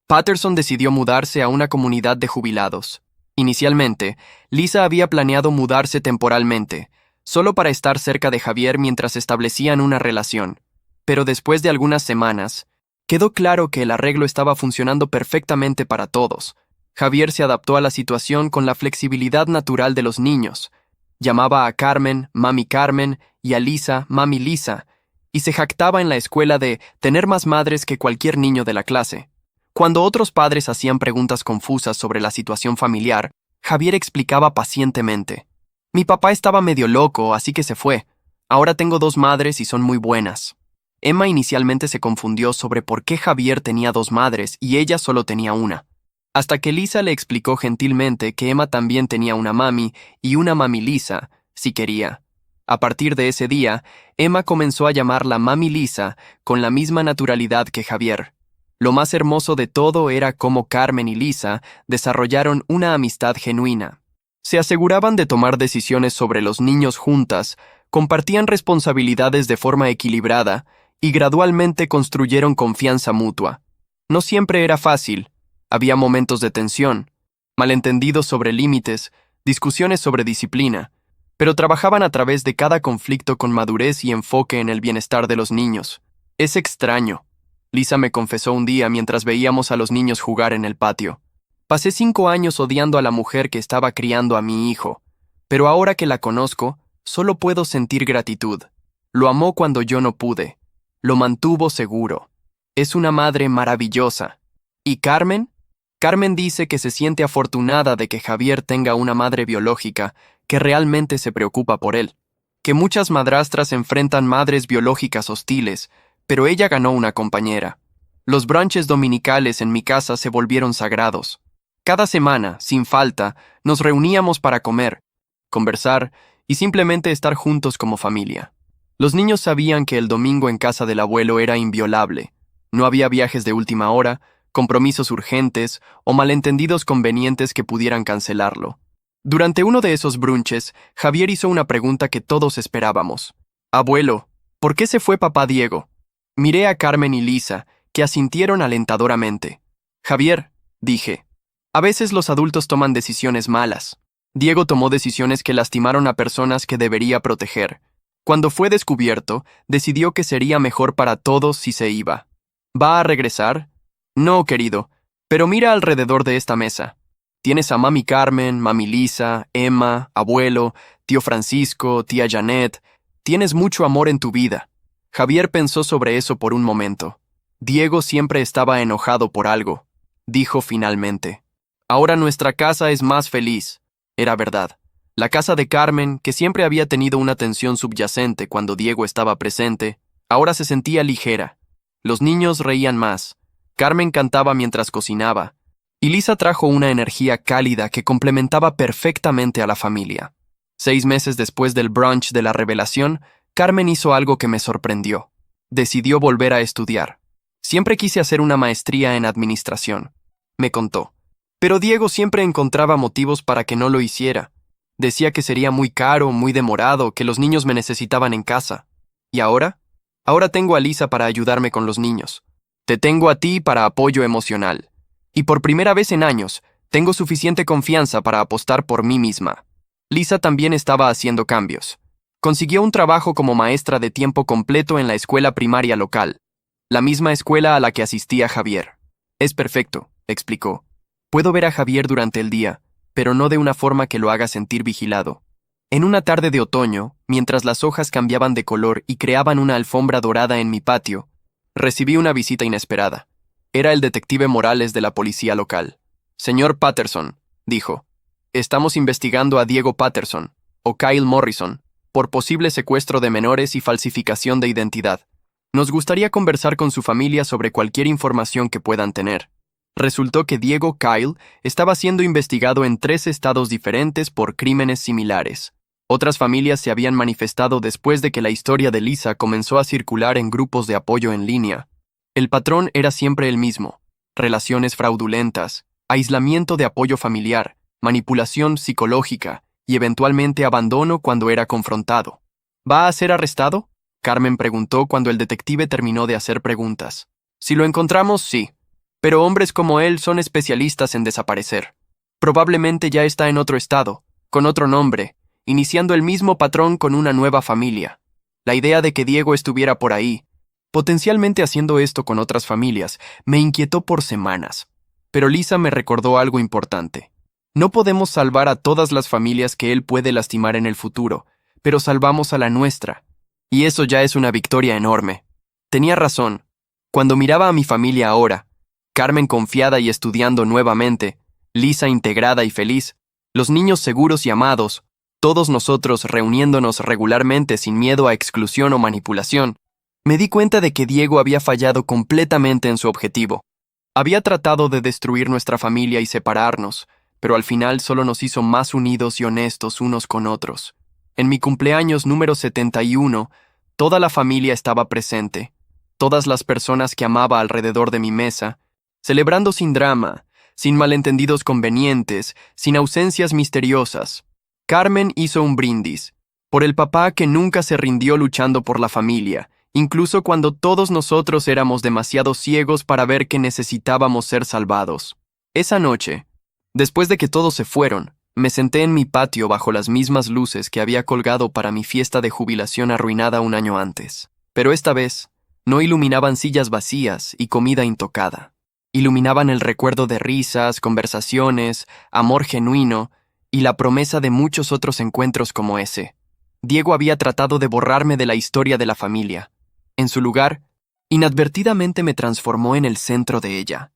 Patterson decidió mudarse a una comunidad de jubilados. Inicialmente, Lisa había planeado mudarse temporalmente, solo para estar cerca de Javier mientras establecían una relación. Pero después de algunas semanas, quedó claro que el arreglo estaba funcionando perfectamente para todos. Javier se adaptó a la situación con la flexibilidad natural de los niños. Llamaba a Carmen, Mami Carmen, y a Lisa, Mami Lisa, y se jactaba en la escuela de tener más madres que cualquier niño de la clase. Cuando otros padres hacían preguntas confusas sobre la situación familiar, Javier explicaba pacientemente. Mi papá estaba medio loco, así que se fue. Ahora tengo 2 madres y son muy buenas. Emma inicialmente se confundió sobre por qué Javier tenía 2 madres y ella solo tenía una. Hasta que Lisa le explicó gentilmente que Emma también tenía una mami y una mami Lisa, si quería. A partir de ese día, Emma comenzó a llamarla Mami Lisa con la misma naturalidad que Javier. Lo más hermoso de todo era cómo Carmen y Lisa desarrollaron una amistad genuina. Se aseguraban de tomar decisiones sobre los niños juntas, compartían responsabilidades de forma equilibrada y gradualmente construyeron confianza mutua. No siempre era fácil, había momentos de tensión, malentendidos sobre límites, discusiones sobre disciplina, pero trabajaban a través de cada conflicto con madurez y enfoque en el bienestar de los niños. Es extraño, Lisa me confesó un día mientras veíamos a los niños jugar en el patio. Pasé 5 años odiando a la mujer que estaba criando a mi hijo, pero ahora que la conozco, solo puedo sentir gratitud. Lo amó cuando yo no pude. Lo mantuvo seguro. Es una madre maravillosa. ¿Y Carmen? Carmen dice que se siente afortunada de que Javier tenga una madre biológica que realmente se preocupa por él. Que muchas madrastras enfrentan madres biológicas hostiles, pero ella ganó una compañera. Los brunches dominicales en mi casa se volvieron sagrados. Cada semana, sin falta, nos reuníamos para comer, conversar y simplemente estar juntos como familia. Los niños sabían que el domingo en casa del abuelo era inviolable. No había viajes de última hora, compromisos urgentes o malentendidos convenientes que pudieran cancelarlo. Durante uno de esos brunches, Javier hizo una pregunta que todos esperábamos. Abuelo, ¿por qué se fue papá Diego? Miré a Carmen y Lisa, que asintieron alentadoramente. Javier, dije, a veces los adultos toman decisiones malas. Diego tomó decisiones que lastimaron a personas que debería proteger. Cuando fue descubierto, decidió que sería mejor para todos si se iba. ¿Va a regresar? No, querido, pero mira alrededor de esta mesa. Tienes a Mami Carmen, Mami Lisa, Emma, abuelo, tío Francisco, tía Janet. Tienes mucho amor en tu vida. Javier pensó sobre eso por un momento. Diego siempre estaba enojado por algo, dijo finalmente. Ahora nuestra casa es más feliz. Era verdad. La casa de Carmen, que siempre había tenido una tensión subyacente cuando Diego estaba presente, ahora se sentía ligera. Los niños reían más. Carmen cantaba mientras cocinaba, y Lisa trajo una energía cálida que complementaba perfectamente a la familia. 6 meses después del brunch de la revelación, Carmen hizo algo que me sorprendió. Decidió volver a estudiar. Siempre quise hacer una maestría en administración, me contó. Pero Diego siempre encontraba motivos para que no lo hiciera. Decía que sería muy caro, muy demorado, que los niños me necesitaban en casa. ¿Y ahora? Ahora tengo a Lisa para ayudarme con los niños. Te tengo a ti para apoyo emocional. Y por primera vez en años, tengo suficiente confianza para apostar por mí misma. Lisa también estaba haciendo cambios. Consiguió un trabajo como maestra de tiempo completo en la escuela primaria local, la misma escuela a la que asistía Javier. Es perfecto, explicó. Puedo ver a Javier durante el día, pero no de una forma que lo haga sentir vigilado. En una tarde de otoño, mientras las hojas cambiaban de color y creaban una alfombra dorada en mi patio, recibí una visita inesperada. Era el detective Morales de la policía local. Señor Patterson, dijo, estamos investigando a Diego Patterson, o Kyle Morrison, por posible secuestro de menores y falsificación de identidad. Nos gustaría conversar con su familia sobre cualquier información que puedan tener. Resultó que Diego Kyle estaba siendo investigado en 3 estados diferentes por crímenes similares. Otras familias se habían manifestado después de que la historia de Lisa comenzó a circular en grupos de apoyo en línea. El patrón era siempre el mismo: relaciones fraudulentas, aislamiento de apoyo familiar, manipulación psicológica y eventualmente abandono cuando era confrontado. ¿Va a ser arrestado?, Carmen preguntó cuando el detective terminó de hacer preguntas. Si lo encontramos, sí. Pero hombres como él son especialistas en desaparecer. Probablemente ya está en otro estado, con otro nombre, iniciando el mismo patrón con una nueva familia. La idea de que Diego estuviera por ahí, potencialmente haciendo esto con otras familias, me inquietó por semanas. Pero Lisa me recordó algo importante. No podemos salvar a todas las familias que él puede lastimar en el futuro, pero salvamos a la nuestra. Y eso ya es una victoria enorme. Tenía razón. Cuando miraba a mi familia ahora, Carmen confiada y estudiando nuevamente, Lisa integrada y feliz, los niños seguros y amados, todos nosotros reuniéndonos regularmente sin miedo a exclusión o manipulación, me di cuenta de que Diego había fallado completamente en su objetivo. Había tratado de destruir nuestra familia y separarnos, pero al final solo nos hizo más unidos y honestos unos con otros. En mi cumpleaños número 71, toda la familia estaba presente, todas las personas que amaba alrededor de mi mesa, celebrando sin drama, sin malentendidos convenientes, sin ausencias misteriosas. Carmen hizo un brindis, por el papá que nunca se rindió luchando por la familia, incluso cuando todos nosotros éramos demasiado ciegos para ver que necesitábamos ser salvados. Esa noche, después de que todos se fueron, me senté en mi patio bajo las mismas luces que había colgado para mi fiesta de jubilación arruinada un año antes. Pero esta vez, no iluminaban sillas vacías y comida intocada. Iluminaban el recuerdo de risas, conversaciones, amor genuino y la promesa de muchos otros encuentros como ese. Diego había tratado de borrarme de la historia de la familia. En su lugar, inadvertidamente me transformó en el centro de ella.